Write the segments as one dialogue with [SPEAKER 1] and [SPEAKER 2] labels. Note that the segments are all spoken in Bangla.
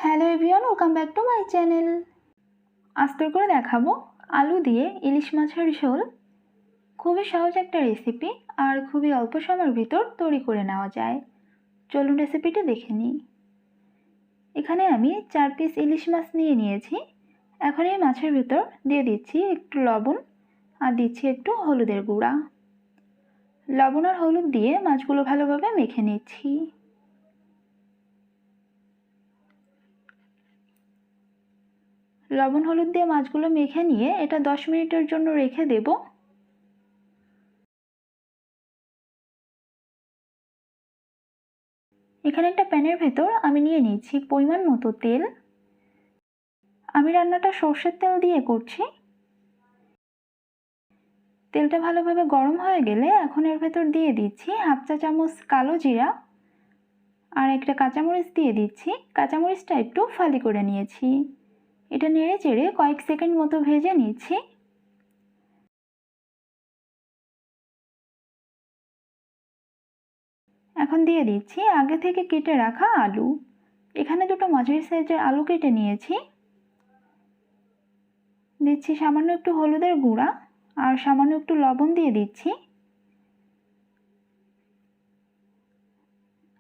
[SPEAKER 1] Hello everyone, welcome back to my channel. আজকে করে দেখাবো আলু দিয়ে ইলিশ মাছের ঝোল। খুবই সহজ একটা রেসিপি আর খুবই অল্প সময়ের ভিতর তৈরি করে নেওয়া যায়। চলুন রেসিপিটি দেখে নিই। এখানে আমি 4 পিস ইলিশ মাছ নিয়েছি। এখন এই মাছের ভিতর দিয়ে দিচ্ছি একটু লবণ আর দিচ্ছি একটু হলুদের গুঁড়া। লবণ আর হলুদ দিয়ে মাছগুলো ভালোভাবে মেখে নিচ্ছি। লবণ হলুদ দিয়ে মাছগুলো মেখে নিয়ে এটা 10 মিনিটের জন্য রেখে দেব। এখানে একটা প্যানের ভেতর আমি নিয়ে নিচ্ছি পরিমাণ মতো তেল। আমি রান্নাটা সর্ষের তেল দিয়ে করছি। তেলটা ভালোভাবে গরম হয়ে গেলে এখন এর ভেতর দিয়ে দিচ্ছি হাফ চা চামচ কালো জিরা আর একটা কাঁচামরিচ দিয়ে দিচ্ছি। কাঁচামরিচটা একটু ফালি করে নিয়েছি। এটা নেড়ে চেড়ে কয়েক সেকেন্ড মতো ভেজে নিচ্ছি। এখন দিয়ে দিচ্ছি আগে থেকে কেটে রাখা আলু। এখানে দুটো মাঝারি সাইজের আলু কেটে নিয়েছি। দিচ্ছি সামান্য একটু হলুদের গুঁড়া আর সামান্য একটু লবণ দিয়ে দিচ্ছি।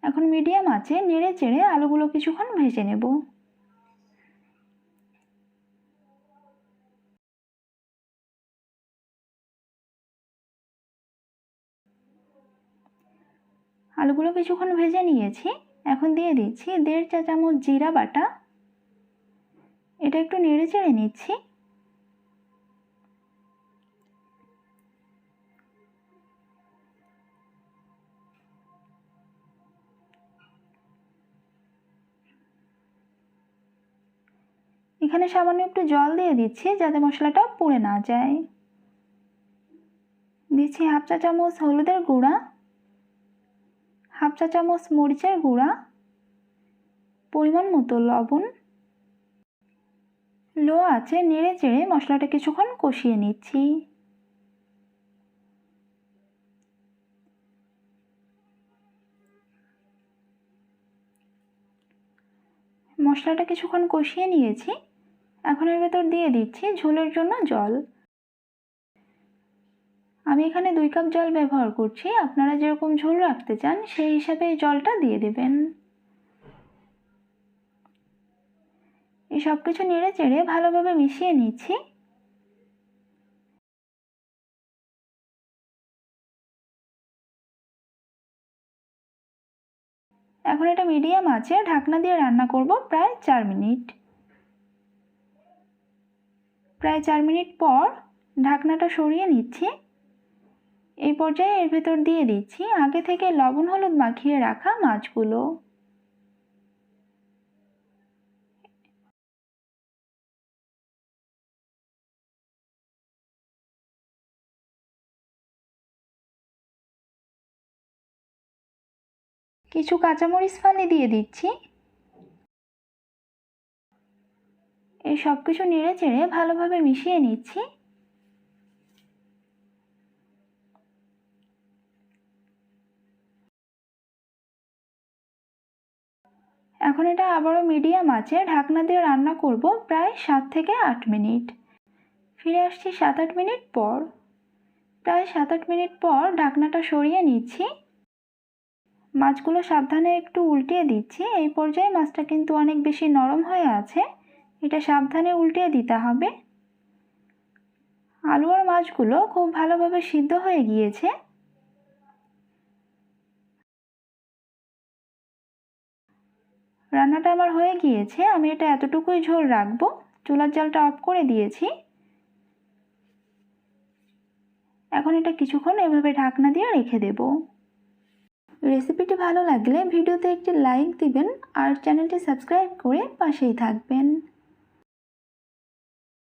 [SPEAKER 1] এখন মিডিয়াম আঁচে নেড়ে চেড়ে আলুগুলো কিছুক্ষণ ভেজে নেব। আলুগুলো কিছুক্ষণ ভেজে নিয়েছি। এখন দিয়ে দিচ্ছি 1.5 চা চামচ জিরা বাটা। এটা একটু নেড়ে চেড়ে নিচ্ছি। এখানে সামান্য একটু জল দিয়ে দিচ্ছি যাতে মশলাটা পুড়ে না যায়। দিচ্ছি হাফ চা চামচ হলুদের গুঁড়া, হাফ চা চামচ মরিচের গুঁড়া, পরিমাণ মতো লবণ। লো আঁচে নেড়ে চেড়ে মশলাটা কিছুক্ষণ কষিয়ে নিচ্ছি। মশলাটা কিছুক্ষণ কষিয়ে নিয়েছি। এখন এর ভেতর দিয়ে দিচ্ছি ঝোলের জন্য জল। আমি এখানে 2 কাপ জল ব্যবহার করছি। আপনারা যেরকম ঝোল রাখতে চান সেই হিসাবে এই জলটা দিয়ে দেবেন। এই সব কিছু নেড়ে চেড়ে ভালোভাবে মিশিয়ে নিচ্ছি। এখন এটা মিডিয়াম আঁচে ঢাকনা দিয়ে রান্না করব প্রায় 4 মিনিট। প্রায় 4 মিনিট পর ঢাকনাটা সরিয়ে নিচ্ছি। এই পর্যায়ে এর ভেতর দিয়ে দিচ্ছি আগে থেকে লবণ হলুদ মাখিয়ে রাখা মাছগুলো। কিছু কাঁচামরিচ ফালি দিয়ে দিচ্ছি। এই সব কিছু নেড়ে চেড়ে ভালোভাবে মিশিয়ে নিচ্ছি। এখন এটা আবারও মিডিয়াম আঁচে ঢাকনা দিয়ে রান্না করব প্রায় 7 থেকে 8 মিনিট। ফিরে আসছি 7-8 মিনিট পর। প্রায় 7-8 মিনিট পর ঢাকনাটা সরিয়ে নিচ্ছি। মাছগুলো সাবধানে একটু উল্টিয়ে দিচ্ছি। এই পর্যায়ে মাছটা কিন্তু অনেক বেশি নরম হয়ে আছে, এটা সাবধানে উল্টিয়ে দিতে হবে। আলু আর মাছগুলো খুব ভালোভাবে সিদ্ধ হয়ে গিয়েছে। রান্নাটা আমার হয়ে গিয়েছে। আমি এটা এতটুকুই ঝোল রাখবো। চুলার জালটা অফ করে দিয়েছি। এখন এটা কিছুক্ষণ এভাবে ঢাকনা দিয়ে রেখে দেব। রেসিপিটি ভালো লাগলে ভিডিওতে একটি লাইক দিবেন আর চ্যানেলটি সাবস্ক্রাইব করে পাশেই থাকবেন।